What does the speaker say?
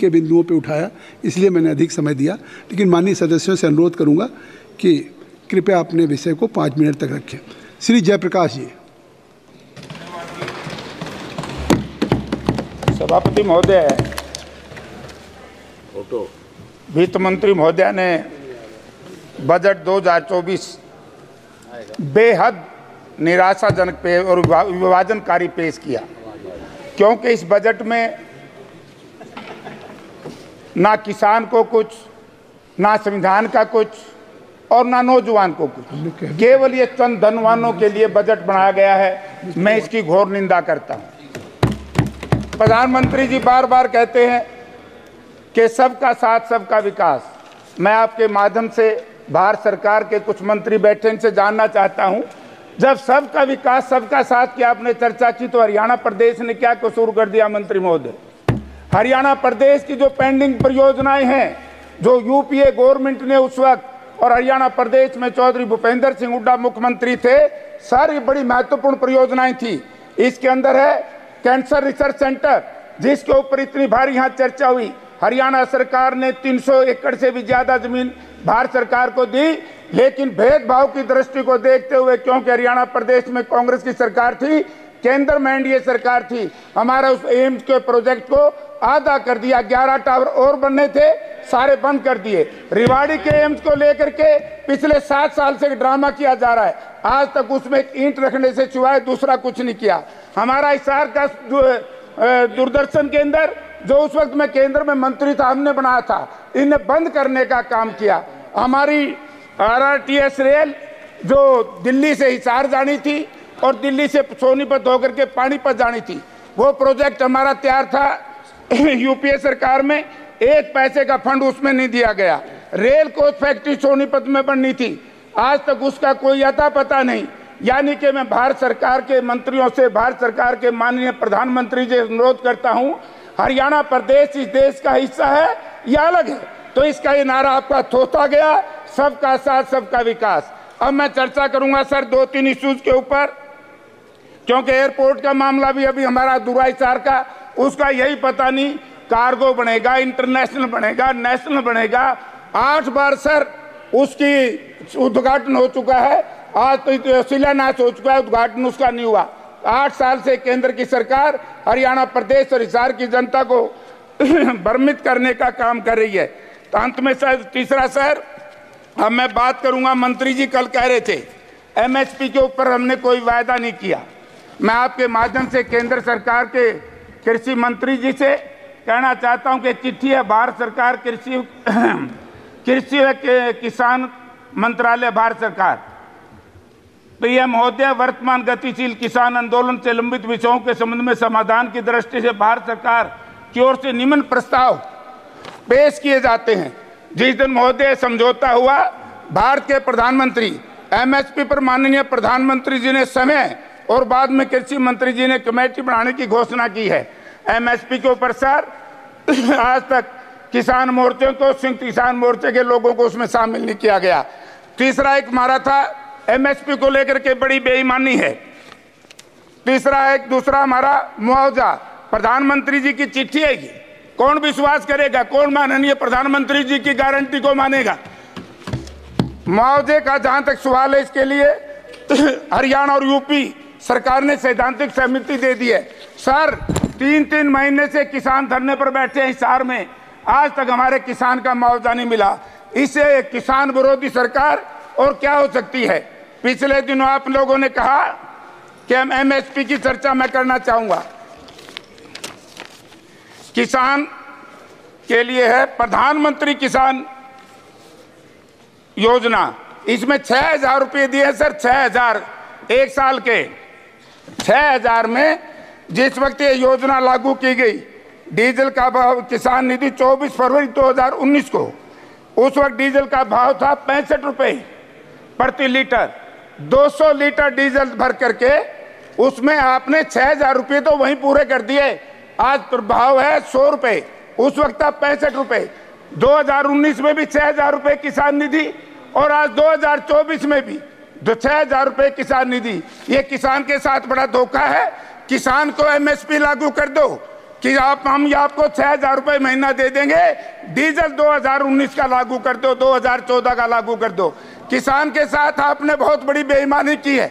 के बिंदुओं पे उठाया, इसलिए मैंने अधिक समय दिया। लेकिन माननीय सदस्यों से अनुरोध करूंगा कि कृपया अपने विषय को 5 मिनट तक रखें। श्री जयप्रकाश जी। सभापति महोदय, वित्त मंत्री महोदय ने बजट 2024 बेहद निराशाजनक और विभाजनकारी पेश किया, क्योंकि इस बजट में ना किसान को कुछ, ना संविधान का कुछ और ना नौजवान को कुछ, केवल ये चंद धनवानों के लिए बजट बनाया गया है। मैं इसकी घोर निंदा करता हूं। प्रधानमंत्री जी बार बार कहते हैं कि सबका साथ सबका विकास। मैं आपके माध्यम से भारत सरकार के कुछ मंत्री बैठे, इनसे जानना चाहता हूं, जब सबका विकास सबका साथ की आपने चर्चा की तो हरियाणा प्रदेश ने क्या कसूर कर दिया? मंत्री महोदय, हरियाणा प्रदेश की जो पेंडिंग परियोजनाएं हैं, जो यूपीए गवर्नमेंट ने उस वक्त, और हरियाणा प्रदेश में चौधरी भूपेंद्र सिंह हुड्डा मुख्यमंत्री थे, सारी बड़ी महत्वपूर्ण परियोजनाएं थी। इसके अंदर है कैंसर रिसर्च सेंटर, जिसके ऊपर इतनी भारी यहाँ चर्चा हुई। हरियाणा सरकार ने 300 एकड़ से भी ज्यादा जमीन भारत सरकार को दी, लेकिन भेदभाव की दृष्टि को देखते हुए, क्योंकि हरियाणा प्रदेश में कांग्रेस की सरकार थी, केंद्र में एनडीए सरकार थी, हमारा उस एम्स के प्रोजेक्ट को आधा कर दिया। 11 टावर और बनने थे, सारे बंद कर दिए। रिवाड़ी के एम्स को लेकर के पिछले 7 साल से ड्रामा किया जा रहा है, आज तक उसमें एक ईंट रखने से सिवाय दूसरा कुछ नहीं किया। हमारा हिसार का दूरदर्शन के अंदर, जो उस वक्त मैं केंद्र में मंत्री था, हमने बनाया था, इन्हें बंद करने का काम किया। हमारी आरआरटीएस रेल जो दिल्ली से हिसार जानी थी और दिल्ली से सोनीपत होकर के पानीपत जानी थी, वो प्रोजेक्ट हमारा तैयार था यूपीए सरकार में, 1 पैसे का फंड उसमें नहीं दिया गया। रेल कोच फैक्ट्री सोनीपत में बननी थी, आज तक उसका कोई अता पता नहीं। यानी कि मैं भारत सरकार के मंत्रियों से, भारत सरकार के माननीय प्रधानमंत्री जी अनुरोध करता हूं, हरियाणा प्रदेश इस देश का हिस्सा है या अलग है? तो इसका ये नारा आपका थोथा गया, सबका साथ सबका विकास। अब मैं चर्चा करूंगा सर 2-3 इश्यूज के ऊपर, क्योंकि एयरपोर्ट का मामला भी अभी हमारा दुराहिसार का, उसका यही पता नहीं, कार्गो बनेगा, इंटरनेशनल बनेगा, नेशनल बनेगा। 8 बार सर उसकी उद्घाटन हो चुका है, आज तो शिलान्यास हो चुका है, उद्घाटन उसका नहीं हुआ। 8 साल से केंद्र की सरकार हरियाणा प्रदेश और हिसार की जनता को भ्रमित करने का काम कर रही है। तो अंत में सर तीसरा सर, अब मैं बात करूंगा, मंत्री जी कल कह रहे थे एमएसपी के ऊपर हमने कोई वायदा नहीं किया। मैं आपके माध्यम से केंद्र सरकार के कृषि मंत्री जी से कहना चाहता हूं कि चिट्ठी है भारत सरकार कृषि व किसान मंत्रालय भारत सरकार। पीएम महोदय, वर्तमान गतिशील किसान आंदोलन से लंबित विषयों के संबंध में समाधान की दृष्टि से भारत सरकार की ओर से निम्न प्रस्ताव पेश किए जाते हैं। जिस दिन महोदय समझौता हुआ, भारत के प्रधानमंत्री एमएसपी पर माननीय प्रधानमंत्री जी ने समय और बाद में कृषि मंत्री जी ने कमेटी बनाने की घोषणा की है। एमएसपी के ऊपर सर आज तक किसान मोर्चे को, संयुक्त किसान मोर्चे के लोगों को उसमें शामिल नहीं किया गया। तीसरा एक मारा था एमएसपी को लेकर के बड़ी बेईमानी है। तीसरा एक दूसरा हमारा मुआवजा, प्रधानमंत्री जी की चिट्ठी है, कौन विश्वास करेगा? कौन माननीय प्रधानमंत्री जी की गारंटी को मानेगा? मुआवजे का जहां तक सवाल है, इसके लिए हरियाणा और यूपी सरकार ने सैद्धांतिक सहमति दे दी है। सर 3-3 महीने से किसान धरने पर बैठे हैं हिसार में, आज तक हमारे किसान का मुआवजा नहीं मिला। इसे किसान विरोधी सरकार और क्या हो सकती है? पिछले दिनों आप लोगों ने कहा कि हम एमएसपी की चर्चा मैं करना चाहूंगा। किसान के लिए है प्रधानमंत्री किसान योजना, इसमें 6,000 रुपये दिए सर, 6,000 एक साल के। 6,000 में जिस वक्त ये योजना लागू की गई, डीजल का भाव, किसान निधि 24 फरवरी 2019 को, उस वक्त डीजल का भाव था 65 रुपये प्रति लीटर। 200 लीटर डीजल भर करके उसमें आपने 6,000 रुपये तो वहीं पूरे कर दिए। आज भाव है 100 रुपये, उस वक्त था 65 रुपये। 2019 में भी 6,000 रुपये किसान निधि और आज 2024 में भी 6,000 रुपये किसान निधि। ये किसान के साथ बड़ा धोखा है। किसान को एमएसपी लागू कर दो, कि हम आपको 6,000 रुपये महीना दे देंगे, डीजल 2019 का लागू कर दो, 2014 का लागू कर दो। किसान के साथ आपने बहुत बड़ी बेईमानी की है।